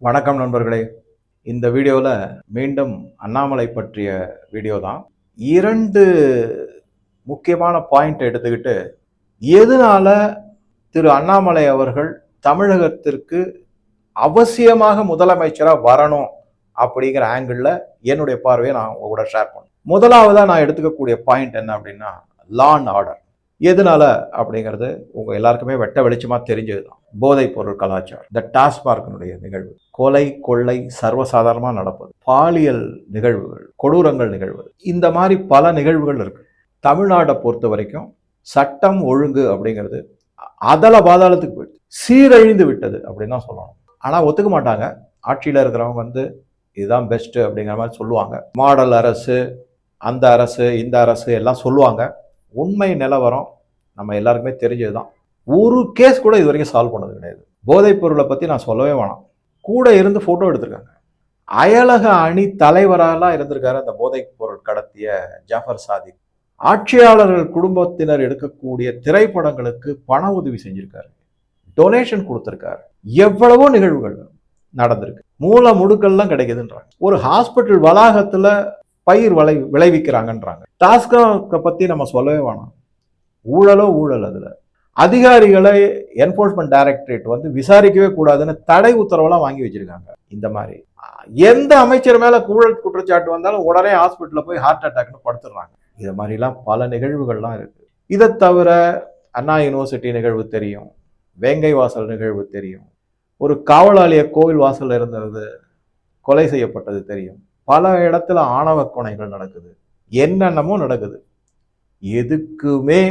வணக்கம் நண்பர்களே. இந்த வீடியோவில் மீண்டும் அண்ணாமலை பற்றிய வீடியோ தான். 2 முக்கியமான பாயிண்ட் எடுத்துக்கிட்டு எதனால திரு அண்ணாமலை அவர்கள் தமிழகத்திற்கு அவசியமாக முதலமைச்சராக வரணும் அப்படிங்கிற ஆங்கிளில் என்னுடைய பார்வையை நான் உங்க கூட ஷேர் பண்ணேன். முதலாவதாக நான் எடுத்துக்கக்கூடிய பாயிண்ட் என்ன அப்படின்னா, லா அண்ட் ஆர்டர். எதனால அப்படிங்கிறது உங்க எல்லாருக்குமே வெட்ட வெளிச்சமா தெரிஞ்சதுதான். போதைப் பொருள் கலாச்சாரம், இந்த டாஸ்மார்க்கினுடைய நிகழ்வு, கொலை கொள்ளை சர்வசாதாரணமா நடப்பது, பாலியல் நிகழ்வுகள், கொடூரங்கள் நிகழ்வது, இந்த மாதிரி பல நிகழ்வுகள் இருக்கு. தமிழ்நாட்டை பொறுத்த வரைக்கும் சட்டம் ஒழுங்கு அப்படிங்கிறது அதல பாதாளத்துக்கு போயிடுது, சீரழிந்து விட்டது அப்படின்னு தான் சொல்லணும். ஆனா ஒத்துக்க மாட்டாங்க. ஆட்சியில இருக்கிறவங்க இதுதான் பெஸ்ட் அப்படிங்கிற மாதிரி சொல்லுவாங்க. மாடல் அரசு, அந்த அரசு, இந்த அரசு எல்லாம் சொல்லுவாங்க. உண்மை நிலவரம் நம்ம எல்லாருக்குமே தெரிஞ்சதுதான். ஒரு கேஸ் கூட இது வரைக்கும் சால்வ் பண்ணது கிடையாது. போதைப் பொருளை பத்தி நான் சொல்லவே வேணாம். கூட இருந்து போட்டோ எடுத்திருக்காங்க. அயலக அணி தலைவராலாம் இருந்திருக்காரு அந்த போதைப் பொருள் கடத்திய ஜாஃபர் சாதிக். ஆட்சியாளர்கள் குடும்பத்தினர் எடுக்கக்கூடிய திரைப்படங்களுக்கு பண உதவி செஞ்சிருக்காரு, டொனேஷன் கொடுத்திருக்காரு. எவ்வளவோ நிகழ்வுகள் நடந்திருக்கு. மூல முடுக்கெல்லாம் கிடைக்குதுன்றாங்க. ஒரு ஹாஸ்பிட்டல் வளாகத்துல பயிர் விளைவிக்கிறாங்கன்றாங்க. டாஸ்மார்க்கை பத்தி நம்ம சொல்லவே வேணாம். ஊழலோ ஊழல். அதுல அதிகாரிகளை என்போர்ஸ்மெண்ட் டைரக்டரேட் விசாரிக்கவே கூடாதுன்னு தடை உத்தரவெல்லாம் வாங்கி வச்சிருக்காங்க. இந்த மாதிரி எந்த அமைச்சர் மேல ஊழல் குற்றச்சாட்டு வந்தாலும் உடனே ஹாஸ்பிட்டல்ல போய் ஹார்ட் அட்டாக்னு படுத்துடுறாங்க. இது மாதிரிலாம் பல நிகழ்வுகள்லாம் இருக்கு. இதை தவிர அண்ணா யூனிவர்சிட்டி நிகழ்வு தெரியும், வேங்கை வாசல் நிகழ்வு தெரியும், ஒரு காவலாளிய கோவில் வாசல்ல இருந்தது கொலை செய்யப்பட்டது தெரியும். பல இடத்துல ஆணவ கொலைகள் நடக்குது, என்னென்னமோ நடக்குது. எதுக்குமே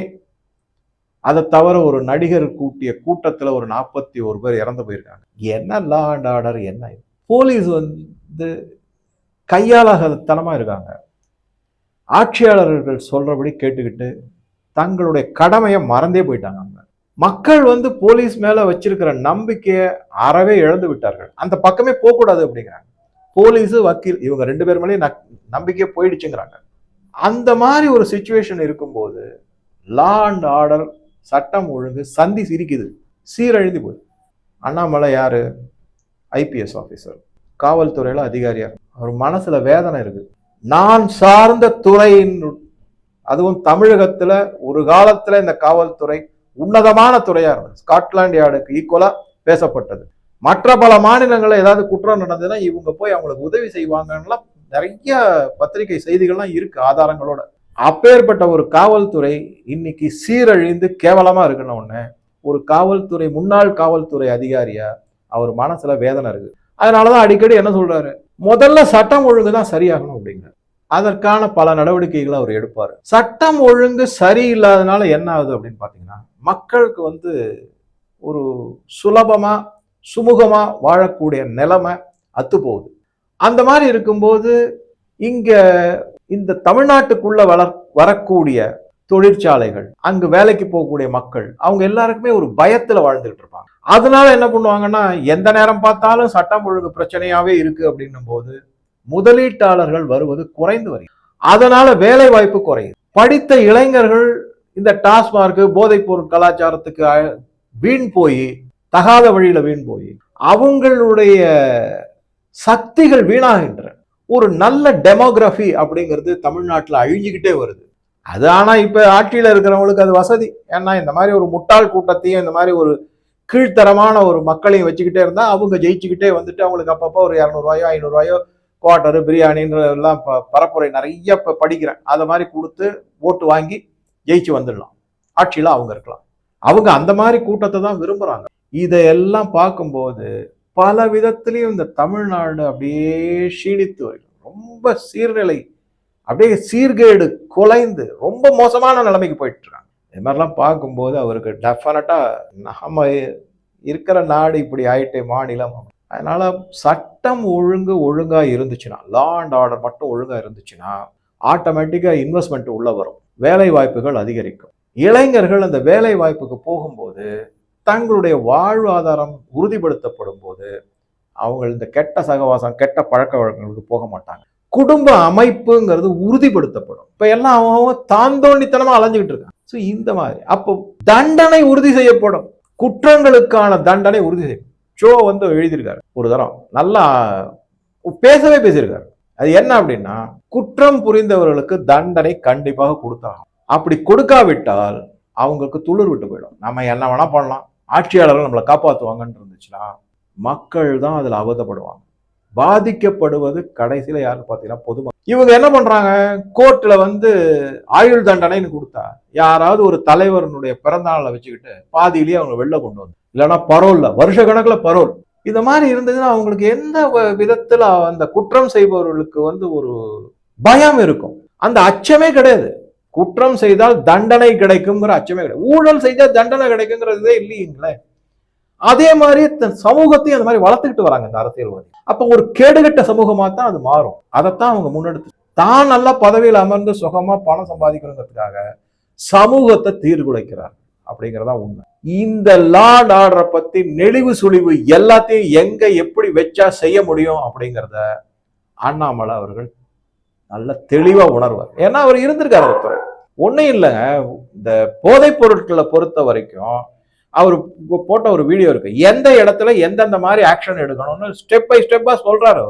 அதை தவிர ஒரு நடிகர் கூட்டிய கூட்டத்துல ஒரு 41 பேர் இறந்து போயிருக்காங்க. என்ன லா அண்ட் ஆர்டர்? என்ன போலீஸ் கையாளாகத்தனமா இருக்காங்க. ஆட்சியாளர்கள் சொல்றபடி கேட்டுக்கிட்டு தங்களுடைய கடமையை மறந்தே போயிட்டாங்க. மக்கள் போலீஸ் மேல வச்சிருக்கிற நம்பிக்கையை அறவே இழந்து விட்டார்கள். அந்த பக்கமே போகக்கூடாது அப்படிங்கிறாங்க. போலீஸ், வக்கீல் இவங்க 2 பேர் மேலேயும் நம்பிக்கையே போயிடுச்சுங்கிறாங்க. அந்த மாதிரி ஒரு சிச்சுவேஷன் இருக்கும்போது லா அண்ட் ஆர்டர், சட்டம் ஒழுங்கு சந்தி சிரிக்குது, சீரழிந்து போகுது. அண்ணாமலை யாரு? ஐபிஎஸ் ஆபீசர், காவல்துறையில அதிகாரியா. அவர் மனசுல வேதனை இருக்கு. நான் சார்ந்த துறையின், அதுவும் தமிழகத்துல ஒரு காலத்துல இந்த காவல்துறை உன்னதமான துறையா இருந்தது. ஸ்காட்லாந்து யார்டுக்கு ஈக்குவலா பேசப்பட்டது. மற்ற பல மாநிலங்களில் ஏதாவது குற்றம் நடந்ததுன்னா இவங்க போய் அவங்களுக்கு உதவி செய்வாங்கலாம் நிறைய பத்திரிகை செய்திகள்லாம் இருக்கு ஆதாரங்களோட. அப்பேற்பட்ட ஒரு காவல்துறை இன்னைக்கு சீரழிந்து கேவலமா இருக்குன்னு ஒண்ணு. ஒரு காவல்துறை, முன்னாள் காவல்துறை அதிகாரியா அவர் மனசுல வேதனை இருக்கு. அதனாலதான் அடிக்கடி என்ன சொல்றாரு, முதல்ல சட்டம் ஒழுங்கு தான் சரியாகணும் அப்படிங்கிற. அதற்கான பல நடவடிக்கைகளை அவர் எடுப்பாரு. சட்டம் ஒழுங்கு சரியில்லாதனால என்ன ஆகுது அப்படின்னு பாத்தீங்கன்னா, மக்களுக்கு ஒரு சுலபமா சுமூகமா வாழக்கூடிய நிலைமை அத்து போகுது. அந்த மாதிரி இருக்கும்போது இங்க இந்த தமிழ்நாட்டுக்குள்ள வரக்கூடிய தொழிற்சாலைகள், அங்கு வேலைக்கு போகக்கூடிய மக்கள், அவங்க எல்லாருக்குமே ஒரு பயத்துல வாழ்ந்துகிட்டு இருப்பாங்க. அதனால என்ன பண்ணுவாங்கன்னா, எந்த நேரம் பார்த்தாலும் சட்டம் ஒழுங்கு பிரச்சனையாவே இருக்கு அப்படின்னும் போது முதலீட்டாளர்கள் வருவது குறைந்து வருகிறது. அதனால வேலை வாய்ப்பு குறையுது. படித்த இளைஞர்கள் இந்த டாஸ்மார்க், போதைப் பொருள் கலாச்சாரத்துக்கு வீண் போய், தகாத வழியில வீண் போய் அவங்களுடைய சக்திகள் வீணாகின்றன. ஒரு நல்ல டெமோகிராஃபி அப்படிங்கிறது தமிழ்நாட்டில் அழிஞ்சுக்கிட்டே வருது. அது ஆனா இப்ப ஆட்சியில இருக்கிறவங்களுக்கு அது வசதி. ஏன்னா இந்த மாதிரி ஒரு முட்டாள் கூட்டத்தையும் இந்த மாதிரி ஒரு கீழ்த்தரமான ஒரு மக்களையும் வச்சுக்கிட்டே இருந்தா அவங்க ஜெயிச்சுக்கிட்டே அவங்களுக்கு அப்பப்போ ஒரு 200 ரூபாயோ 500 ரூபாயோ குவார்டரு பிரியாணின்ற எல்லாம் பரப்புரை நிறைய படிக்கிறேன். அதை மாதிரி கொடுத்து ஓட்டு வாங்கி ஜெயிச்சு வந்துடலாம், ஆட்சியில அவங்க இருக்கலாம். அவங்க அந்த மாதிரி கூட்டத்தை தான் விரும்புறாங்க. இதையெல்லாம் பார்க்கும்போது பல விதத்திலையும் இந்த தமிழ்நாடு அப்படியே க்ஷீணித்து வருகிறது. ரொம்ப சீர்நிலை, அப்படியே சீர்கேடு குலைந்து ரொம்ப மோசமான நிலைமைக்கு போயிட்டு இருக்காங்க. இது மாதிரிலாம் பார்க்கும்போது அவருக்கு டெஃபினட்டா நாம இருக்கிற நாடு இப்படி ஆயிட்டே மாநிலம். அதனால சட்டம் ஒழுங்கா இருந்துச்சுன்னா, லா அண்ட் ஆர்டர் மட்டும் ஒழுங்கா இருந்துச்சுன்னா ஆட்டோமேட்டிக்கா இன்வெஸ்ட்மெண்ட் உள்ள வரும், வேலை வாய்ப்புகள் அதிகரிக்கும். இளைஞர்கள் அந்த வேலை வாய்ப்புக்கு போகும்போது தங்களுடைய வாழ்வாதாரம் உறுதிப்படுத்தப்படும் போது அவங்க இந்த கெட்ட சகவாசம், கெட்ட பழக்க வழக்கங்களுக்கு போக மாட்டாங்க. குடும்ப அமைப்புங்கிறது உறுதிப்படுத்தப்படும். இப்ப எல்லாம் அவங்க தாந்தோண்டித்தனமா அலைஞ்சுக்கிட்டு இருக்காங்க. இந்த மாதிரி அப்போ தண்டனை உறுதி செய்யப்படும், குற்றங்களுக்கான தண்டனை உறுதி செய்யும். ஷோ வந்து எழுதியிருக்காரு ஒரு தரம், நல்லா பேசியிருக்காரு. அது என்ன அப்படின்னா, குற்றம் புரிந்தவர்களுக்கு தண்டனை கண்டிப்பாக கொடுத்தாகும். அப்படி கொடுக்காவிட்டால் அவங்களுக்கு துளிர் விட்டு போயிடும். நம்ம என்ன வேணா பண்ணலாம், ஆட்சியாளர்கள் நம்மளை காப்பாற்றுவாங்கன்னு இருந்துச்சுன்னா மக்கள் தான் அதுல அவதப்படுவாங்க. பாதிக்கப்படுவது கடைசியில யாருன்னு பாத்தீங்கன்னா பொதுமக்கள். இவங்க என்ன பண்றாங்க, கோர்ட்ல வந்து ஆயுள் தண்டனைன்னு கொடுத்தா யாராவது ஒரு தலைவருடைய பிறந்த நாளை வச்சுக்கிட்டு பாதியிலேயே அவங்க வெளில கொண்டு வந்து, இல்லைன்னா பரோல்ல வருஷ கணக்குல பரோல், இந்த மாதிரி இருந்ததுன்னா அவங்களுக்கு எந்த விதத்துல அந்த குற்றம் செய்பவர்களுக்கு வந்து ஒரு பயம் இருக்கும். அந்த அச்சமே கிடையாது. குற்றம் செய்தால் தண்டனை கிடைக்குங்கிற அச்சமே கிடையாது. ஊழல் செய்தால் தண்டனை கிடைக்குங்கிறதே இல்லைங்களே. அதே மாதிரி சமூகத்தையும் அந்த மாதிரி வளர்த்துக்கிட்டு வராங்க இந்த அரசியல்வாதி. அப்ப ஒரு கேடுகட்ட சமூகமா தான் அது மாறும். அதைத்தான் அவங்க முன்னெடுத்து தான் நல்லா பதவியில் அமர்ந்து சுகமா பணம் சம்பாதிக்கணுங்கிறதுக்காக சமூகத்தை தீர்குலைக்கிறார் அப்படிங்கிறதா உண்மை. இந்த லா அண்ட் ஆர்டரை பத்தி நெளிவு சுழிவு எல்லாத்தையும் எங்க எப்படி வச்சா செய்ய முடியும் அப்படிங்கிறத அண்ணாமலை அவர்கள் நல்ல தெளிவா உணர்வார். ஏன்னா அவர் இருந்திருக்காரு ஒருத்தர். ஒன்னும் இல்லைங்க, இந்த போதைப் பொருட்களை பொறுத்த வரைக்கும் அவர் போட்ட ஒரு வீடியோ இருக்கு, எந்த இடத்துல எந்தெந்த மாதிரி ஆக்ஷன் எடுக்கணும்னு ஸ்டெப் பை ஸ்டெப்பா சொல்றாரு.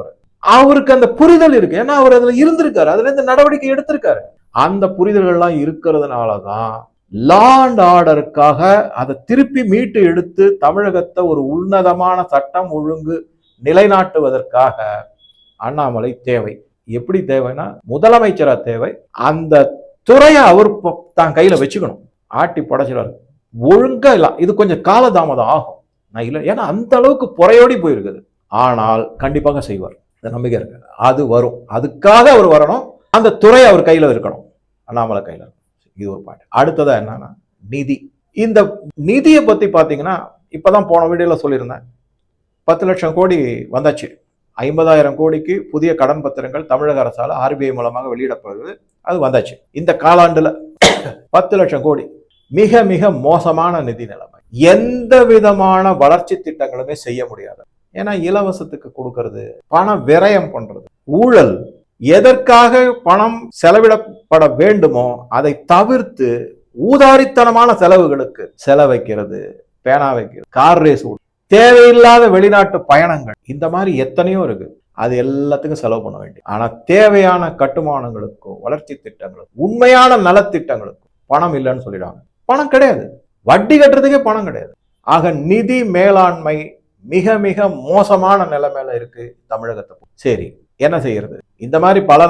அவருக்கு அந்த புரிதல் இருக்கு. ஏன்னா அவர் அதுல இருந்திருக்காரு, அதுல இருந்து நடவடிக்கை எடுத்திருக்காரு. அந்த புரிதல்கள்லாம் இருக்கிறதுனாலதான் லா அண்ட் ஆர்டருக்காக அதை திருப்பி மீட்டு எடுத்து தமிழகத்தை ஒரு உன்னதமான சட்டம் ஒழுங்கு நிலைநாட்டுவதற்காக அண்ணாமலை தேவை. எப்படி தேவைன்னா, முதலமைச்சரா தேவை. அந்த துறையை அவர் தான் கையில வச்சுக்கணும். ஆட்டி படைச்சிடாரு ஒழுங்கா இல்ல. இது கொஞ்சம் காலதாமதம் ஆகும், நான் இல்லை, ஏன்னா அந்த அளவுக்கு புறையோடி போயிருக்குது. ஆனால் கண்டிப்பாக செய்வார், நம்பிக்கை இருக்கு. அது வரும், அதுக்காக அவர் வரணும். அந்த துறை அவர் கையில இருக்கணும், அண்ணாமலை கையில. இது ஒரு பாயிண்ட். அடுத்ததா என்னன்னா நிதி. இந்த நிதியை பத்தி பாத்தீங்கன்னா, இப்பதான் போன வீடியோல சொல்லியிருந்தேன், 10 லட்சம் கோடி வந்தாச்சு. 50,000 கோடிக்கு புதிய கடன் பத்திரங்கள் தமிழக அரசால ஆர்பிஐ மூலமாக வெளியிடப்படுகிறது. அது வந்தாச்சு. இந்த காலாண்டுல 10 லட்சம் கோடி. மிக மிக மோசமான நிதி நிலைமை. எந்த விதமான வளர்ச்சி திட்டங்களுமே செய்ய முடியாது. ஏன்னா இலவசத்துக்கு கொடுக்கறது, பணம் விரயம் பண்றது, ஊழல். எதற்காக பணம் செலவிடப்பட வேண்டுமோ அதை தவிர்த்து ஊதாரித்தனமான செலவுகளுக்கு செலவைக்கிறது, பேனா வைக்கிறது, கார் ரேஸ், தேவையில்லாத வெளிநாட்டு பயணங்கள், இந்த மாதிரி எத்தனையோ இருக்கு. அது எல்லாத்துக்கும் செலவு பண்ண வேண்டிய. ஆனா தேவையான கட்டுமானங்களுக்கும் வளர்ச்சி திட்டங்களுக்கும் உண்மையான நலத்திட்டங்களுக்கும் பணம் இல்லைன்னு சொல்லிடுவாங்க. பணம் கிடையாது, வட்டி கட்டுறதுக்கே பணம் கிடையாது. ஆக நிதி மேலாண்மை மிக மிக மோசமான நிலைமையில இருக்கு தமிழகத்தை. சரி, என்ன செய்யறது? இந்த மாதிரி பல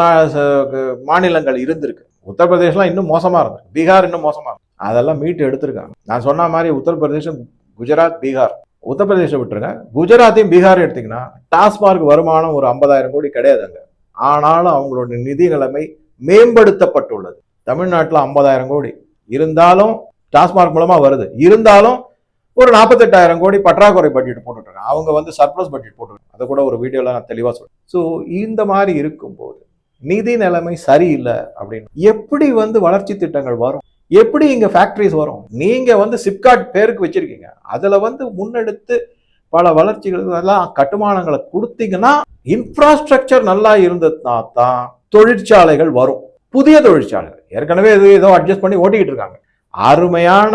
மாநிலங்கள் இருந்திருக்கு. உத்தரப்பிரதேசலாம் இன்னும் மோசமா இருந்திருக்கு, பீகார் இன்னும் மோசமா இருக்கு. அதெல்லாம் மீட்டு எடுத்திருக்காங்க. நான் சொன்ன மாதிரி உத்தரப்பிரதேசம், குஜராத், பீகார். உத்தரப்பிரதேசம் விட்டுருங்க, குஜராத்தையும் பீகார் எடுத்தீங்கன்னா டாஸ்மார்க் வருமானம் ஒரு 50,000 கோடி கிடையாதுங்க. ஆனாலும் அவங்களோட நிதி நிலைமை மேம்படுத்தப்பட்டுள்ளது. தமிழ்நாட்டில் 50,000 கோடி இருந்தாலும் டாஸ்மார்க் மூலமா வருது, இருந்தாலும் ஒரு 48,000 கோடி பற்றாக்குறை பட்ஜெட் போட்டுருக்காங்க. அவங்க வந்து சர்ப்ளஸ் பட்ஜெட் போட்டுருக்காங்க. அதை கூட ஒரு வீடியோல நான் தெளிவா சொல்றேன். ஸோ இந்த மாதிரி இருக்கும்போது நிதி நிலைமை சரியில்லை அப்படின்னு எப்படி வந்து வளர்ச்சி திட்டங்கள் வரும்? எப்படி இங்க ஃபேக்டரிஸ் வரும்? நீங்க வந்து சிப்காட் பேருக்கு வச்சிருக்கீங்க, அதுல வந்து முன்னெடுத்து பல வளர்ச்சிகள் எல்லாம் கட்டுமானங்களை கொடுத்தீங்கன்னா, இன்ஃப்ராஸ்ட்ரக்சர் நல்லா இருந்ததுனா தான் தொழிற்சாலைகள் வரும். புதிய தொழிற்சாலைகள் ஏற்கனவே ஏதோ அட்ஜஸ்ட் பண்ணி ஓட்டிக்கிட்டு இருக்காங்க. அருமையான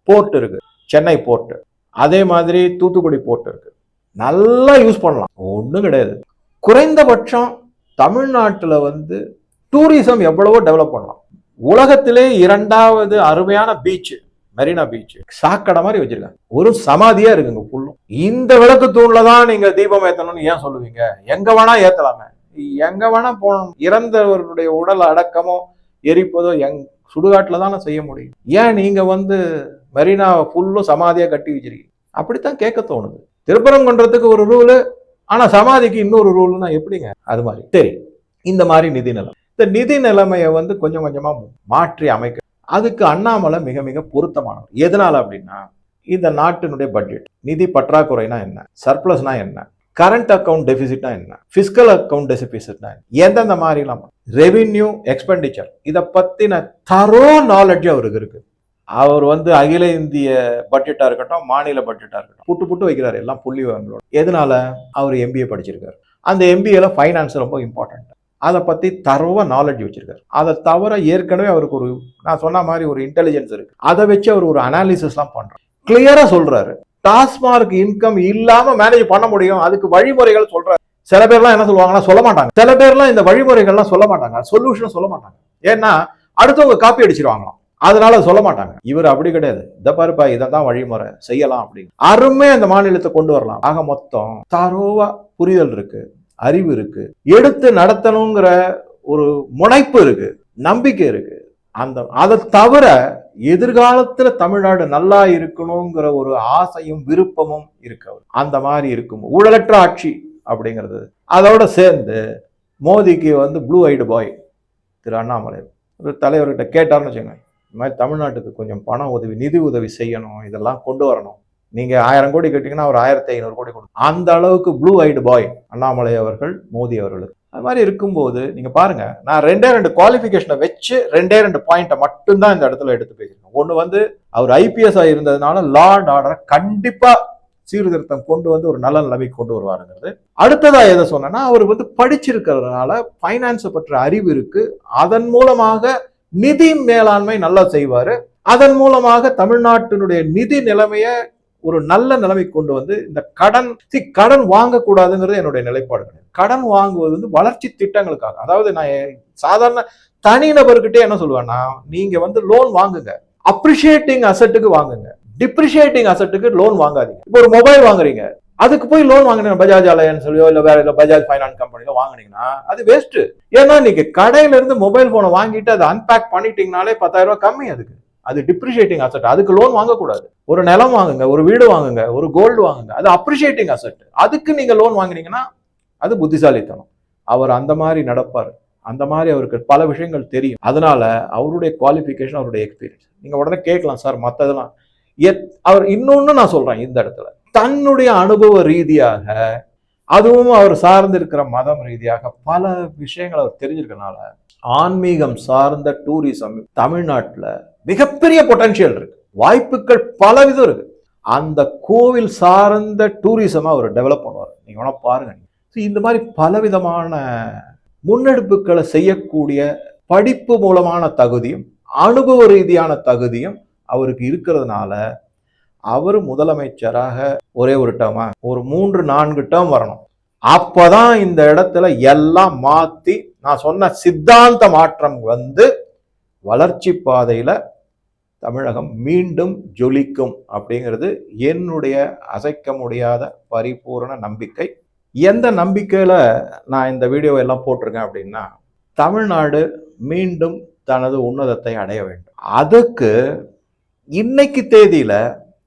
போர்ட் இருக்கு, சென்னை போர்ட், அதே மாதிரி தூத்துக்குடி போர்ட் இருக்கு, நல்லா யூஸ் பண்ணலாம், ஒன்றும் கிடையாது. குறைந்தபட்சம் தமிழ்நாட்டில் வந்து டூரிசம் எவ்வளவோ டெவலப் பண்ணலாம். உலகத்திலே 2வது அருமையான பீச் மெரினா பீச், சாக்கடை மாதிரி வச்சிருக்காங்க, ஒரு சமாதியா இருக்குங்க ஃபுல்லும். இந்த விளக்கு தூண்ல தான் நீங்க தீபம் ஏத்தணும்னு ஏன் சொல்லுவீங்க? எங்க வேணா ஏத்தலாமே, எங்க வேணா போகணும். இறந்தவர்களுடைய உடல் அடக்கமோ எரிப்பதோ சுடுகாட்டுல தானே செய்ய முடியும். ஏன் நீங்க வந்து மெரினா ஃபுல்லும் சமாதியா கட்டி வச்சிருக்கீங்க? அப்படித்தான் கேட்க தோணுது. திருப்பரங்குன்றத்துக்கு ஒரு ரூலு, ஆனா சமாதிக்கு இன்னொரு ரூல்னா எப்படிங்க? அது மாதிரி. சரி, இந்த மாதிரி நிதி நிலைமை, இந்த நிதி நிலைமையை வந்து கொஞ்சம் கொஞ்சமா மாற்றி அமைக்க, அதுக்கு அண்ணாமலை மிக மிக பொருத்தமானவர். எதனால அப்படின்னா, இந்த நாட்டினுடைய பட்ஜெட், நிதி பற்றாக்குறைனா என்ன, சர்ப்ளஸ்னா என்ன, கரண்ட் அக்கௌண்ட் டெபிசிட்னா என்ன, பிஸ்கல் அக்கௌண்ட் டெபிசிட்னா என்ன, எந்தெந்த மாதிரிலாம், ரெவின்யூ எக்ஸ்பெண்டிச்சர், இதை பத்தின தரோ நாலேஜ் அவருக்கு இருக்கு. அவர் வந்து அகில இந்திய பட்ஜெட்டா இருக்கட்டும், மாநில பட்ஜெட்டா இருக்கட்டும், புட்டு புட்டு வைக்கிறாரு எல்லாம் புள்ளி விவரங்களோட. எதனால? அவர் MBA படிச்சிருக்காரு. அந்த MBAல ஃபைனான்ஸ் ரொம்ப இம்பார்ட்டன்ட். அதை பத்தி தரவா நாலேஜ் வச்சிருக்காரு. அதை தவிர ஏற்கனவே அவருக்கு ஒரு, நான் சொன்ன மாதிரி ஒரு இன்டெலிஜென்ஸ் இருக்கு. அதை வச்சு அவர் ஒரு அனாலிசிஸ்லாம் பண்றாரு, கிளியரா சொல்றாரு. டாஸ்மார்க் இன்கம் இல்லாம மேனேஜ் பண்ண முடியும். அதுக்கு வழிமுறைகள் சொல்ற சில பேர்லாம் என்ன சொல்லுவாங்கன்னா சொல்ல மாட்டாங்க. சில பேர்லாம் இந்த வழிமுறைகள்லாம் சொல்ல மாட்டாங்க, சொல்யூஷன் சொல்ல மாட்டாங்க. ஏன்னா அடுத்தவங்க காப்பி அடிச்சிருவாங்களாம், அதனால சொல்ல மாட்டாங்க. இவர் அப்படி கிடையாது. இத பாருப்பா, இதான் வழிமுறை செய்யலாம் அப்படின்னு அருமையா இந்த மாநிலத்தை கொண்டு வரலாம். ஆக மொத்தம் தரோவா புரிதல் இருக்கு, அறிவு இருக்கு, எடுத்து நடத்தணுங்கிற ஒரு முனைப்பு இருக்கு, நம்பிக்கை இருக்கு. அதை தவிர எதிர்காலத்துல தமிழ்நாடு நல்லா இருக்கணுங்கிற ஒரு ஆசையும் விருப்பமும் இருக்கு. அந்த மாதிரி இருக்கும் ஊழலற்ற ஆட்சி அப்படிங்கிறது. அதோட சேர்ந்து மோடிக்கு ப்ளூ ஐடு பாய் திரு அண்ணாமலை ஒரு தலைவர்கிட்ட கேட்டார்னு வச்சுக்கோங்க, இந்த மாதிரி தமிழ்நாட்டுக்கு கொஞ்சம் பண உதவி, நிதி உதவி செய்யணும், இதெல்லாம் கொண்டு வரணும், நீங்க 1000 கோடி கேட்டீங்கன்னா ஒரு 1500 கோடி கொடுக்கும். அந்த அளவுக்கு ப்ளூ ஐடு பாய் அண்ணாமலை அவர்கள் மோடி அவர்களுக்கு. அது மாதிரி இருக்கும்போது நீங்க பாருங்க, நான் 2 குவாலிபிகேஷனை வச்சு 2 பாயிண்ட்டை மட்டும்தான் இந்த இடத்துல எடுத்து பேசிருக்கேன். ஒண்ணு அவர் ஐபிஎஸ் இருந்ததுனால லா அண்ட் ஆர்டரை கண்டிப்பா சீர்திருத்தம் கொண்டு ஒரு நல்ல நிலைமைக்கு கொண்டு வருவாருங்கிறது. அடுத்ததா எதை சொன்னா, அவர் படிச்சிருக்கிறதுனால பைனான்ஸ் பற்ற அறிவு இருக்கு, அதன் மூலமாக நிதி மேலாண்மை நல்லா செய்வாரு, அதன் மூலமாக தமிழ்நாட்டினுடைய நிதி நிலைமைய ஒரு நல்ல நிலைமைக்கு கொண்டு இந்த கடன் வாங்கக்கூடாதுங்கிறது என்னுடைய நிலைப்பாடு கிடையாது. கடன் வாங்குவது வளர்ச்சி திட்டங்களுக்காக. அதாவது நான் சாதாரண தனிநபர்கிட்டே என்ன சொல்லுவேன்னா, நீங்க லோன் வாங்குங்க, அப்ரிஷியேட்டிங் அசட்டுக்கு வாங்குங்க, டிப்ரிஷியேட்டிங் அசட்டுக்கு லோன் வாங்காதீங்க. இப்போ ஒரு மொபைல் வாங்குறீங்க, அதுக்கு போய் லோன் வாங்கினீங்க பஜாஜ் அலையன்ஸ் இல்ல வேற பஜாஜ் ஃபைனான்ஸ் கம்பெனில வாங்கினீங்கன்னா அது வேஸ்ட். ஏன்னா நீங்க கடையில இருந்து மொபைல் போனை வாங்கிட்டு அதை அன்பேக் பண்ணிட்டீங்கனாலே 10,000 ரூபாய் கம்மி. அது டிப்ரிஷியேட்டிங் அசட், அதுக்கு லோன் வாங்கக்கூடாது. ஒரு நிலம் வாங்குங்க, ஒரு வீடு வாங்குங்க, ஒரு கோல்டு வாங்குங்க, அது அப்ரிஷியேட்டிங் அசட். அதுக்கு நீங்க லோன் வாங்கினீங்கன்னா அது புத்திசாலித்தனம். அவர் அந்த மாதிரி நடப்பாரு, அந்த மாதிரி அவருக்கு பல விஷயங்கள் தெரியும். அதனால அவருடைய குவாலிஃபிகேஷன், அவருடைய எக்ஸ்பீரியன்ஸ். நீங்க உடனே கேட்கலாம், சார் மற்றதெல்லாம் அவர் இன்னொன்னு நான் சொல்றேன், இந்த இடத்துல தன்னுடைய அனுபவ ரீதியாக, அதுவும் அவர் சார்ந்து இருக்கிற மதம் ரீதியாக பல விஷயங்கள் அவர் தெரிஞ்சிருக்கனால ஆன்மீகம் சார்ந்த டூரிசம் தமிழ்நாட்டில் மிகப்பெரிய பொட்டன்ஷியல் இருக்கு, வாய்ப்புகள் பலவிதம் இருக்கு. அந்த கோவில் சார்ந்த டூரிசமா அவர் டெவலப் பண்ணுவார். நீங்க வேணா பாருங்க. இந்த மாதிரி பலவிதமான முன்னெடுப்புகளை செய்யக்கூடிய படிப்பு மூலமான தகுதியும் அனுபவ ரீதியான தகுதியும் அவருக்கு இருக்கிறதுனால அவர் முதலமைச்சராக ஒரே ஒரு டேர்மா, ஒரு 3-4 டேர்ம் வரணும். அப்பதான் இந்த இடத்துல எல்லாம் மாத்தி நான் சொன்ன சித்தாந்த மாற்றம் வளர்ச்சி பாதையில தமிழகம் மீண்டும் ஜொலிக்கும் அப்படிங்கிறது என்னுடைய அசைக்க முடியாத பரிபூர்ண நம்பிக்கை. எந்த நம்பிக்கையில நான் இந்த வீடியோ எல்லாம் போட்டிருக்கேன் அப்படின்னா, தமிழ்நாடு மீண்டும் தனது உன்னதத்தை அடைய வேண்டும். அதுக்கு இன்னைக்கு தேதியில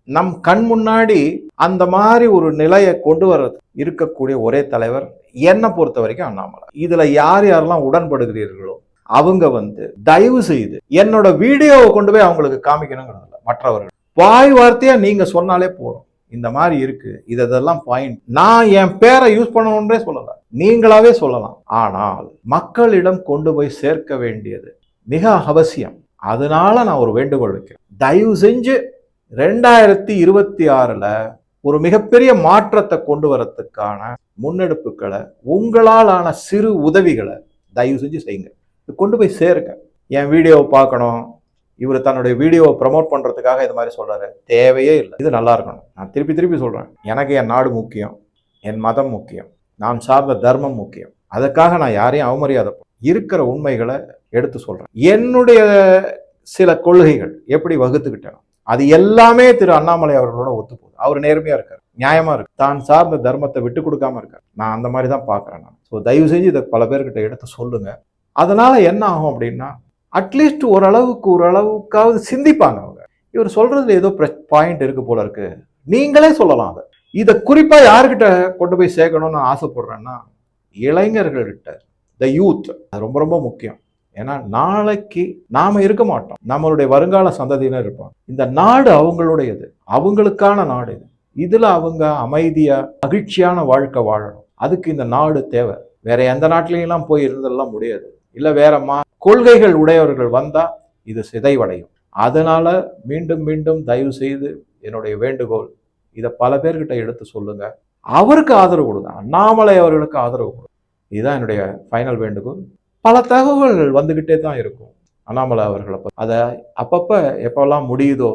நம் கண் முன்னாடி அந்த மாதிரி ஒரு நிலையை கொண்டு வர இருக்கக்கூடிய ஒரே தலைவர் என்னை பொறுத்த வரைக்கும் அண்ணாமலை. இதுல யார் யாரெல்லாம் உடன்படுகிறீர்களோ அவங்க தயவு செய்து என்னோட வீடியோவை கொண்டு போய் அவங்களுக்கு காமிக்கணுங்கிறதுல மற்றவர்கள் வாய் வார்த்தையா நீங்க சொன்னாலே போறோம், இந்த மாதிரி இருக்கு, இதெல்லாம் பாயிண்ட். நான் என் பேரை யூஸ் பண்ணணும்ன்றே சொல்லல, நீங்களாவே சொல்லலாம். ஆனால் மக்களிடம் கொண்டு போய் சேர்க்க வேண்டியது மிக அவசியம். அதனால நான் ஒரு வேண்டுகோள் வைக்கிறேன், தயவு செஞ்சு 2026ல ஒரு மிகப்பெரிய மாற்றத்தை கொண்டு வரத்துக்கான முன்னெடுப்புகளை, உங்களாலான சிறு உதவிகளை தயவு செஞ்சு செய்யுங்க, கொண்டு போய் சேருங்க. என் வீடியோவை பார்க்கணும், இவர் தன்னுடைய வீடியோவை ப்ரமோட் பண்றதுக்காக இது மாதிரி சொல்றாரு, தேவையே இல்லை. இது நல்லா இருக்கணும். நான் திருப்பி சொல்றேன், எனக்கு என் நாடு முக்கியம், என் மதம் முக்கியம், நான் சார்ந்த தர்மம் முக்கியம். அதுக்காக நான் யாரையும் அவமரியாதை இருக்கிற உண்மைகளை எடுத்து சொல்றேன். என்னுடைய சில கொள்கைகள் எப்படி வகுத்துக்கிட்டேன், அது எல்லாமே திரு அண்ணாமலை அவர்களோட ஒத்து போகுது. அவர் நேர்மையா இருக்காரு, நியாயமா இருக்கு, தான் சார்ந்த தர்மத்தை விட்டு கொடுக்காம இருக்காரு. நான் அந்த மாதிரி தான் பாக்குறேன். நான் ஸோ தயவு செஞ்சு இதை பல பேர்கிட்ட எடுத்து சொல்லுங்க. அதனால என்ன ஆகும் அப்படின்னா, அட்லீஸ்ட் ஓரளவுக்காவது சிந்திப்பாங்க அவங்க. இவர் சொல்றதுல ஏதோ பாயிண்ட் இருக்கு போல இருக்கு, நீங்களே சொல்லலாம். அதை இதை குறிப்பா யாருக்கிட்ட கொண்டு போய் சேர்க்கணும்னு ஆசைப்படுறேன்னா, இளைஞர்கள்கிட்ட, த யூத். அது ரொம்ப ரொம்ப முக்கியம். ஏன்னா நாளைக்கு நாம இருக்க மாட்டோம், நம்மளுடைய வருங்கால சந்ததியினர் இருப்பாங்க. இந்த நாடு அவங்களுடையது, அவங்களுக்கான நாடு இது. இதுல அவங்க அமைதியா மகிழ்ச்சியான வாழ்க்கை வாழணும். அதுக்கு இந்த நாடு தேவை. வேற எந்த நாட்டிலையும் போய் இருந்தெல்லாம் முடியாது. இல்ல வேற கொள்கைகள் உடையவர்கள் வந்தா இது சிதைவடையும். அதனால மீண்டும் தயவு செய்து என்னுடைய வேண்டுகோள், இதை பல பேர்கிட்ட எடுத்து சொல்லுங்க, அவருக்கு ஆதரவு கொடுங்க, அண்ணாமலை அவர்களுக்கு ஆதரவு கொடுங்க. இதுதான் என்னுடைய ஃபைனல் வேண்டுகோள். பல தகவல்கள் வந்துகிட்டே தான் இருக்கும் அண்ணாமலை அவர்களை. அதை அப்பப்ப எப்பெல்லாம் முடியுதோ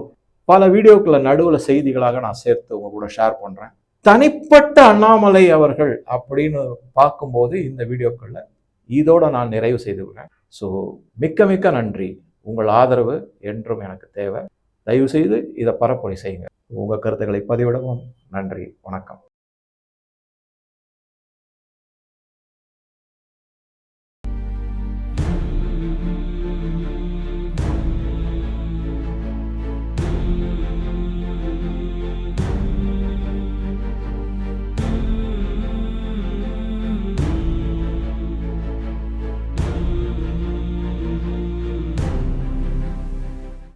பல வீடியோக்களை நடுவில் செய்திகளாக நான் சேர்த்து உங்க கூட ஷேர் பண்றேன். தனிப்பட்ட அண்ணாமலை அவர்கள் அப்படின்னு பார்க்கும்போது இந்த வீடியோக்களில் இதோட நான் நிறைவு செய்துக்கிறேன். ஸோ மிக்க மிக்க நன்றி. உங்கள் ஆதரவு என்றும் எனக்கு தேவை. தயவு செய்து இதை பரப்புரை செய்யுங்க. உங்கள் கருத்துக்களை பதிவிடவும். நன்றி, வணக்கம்.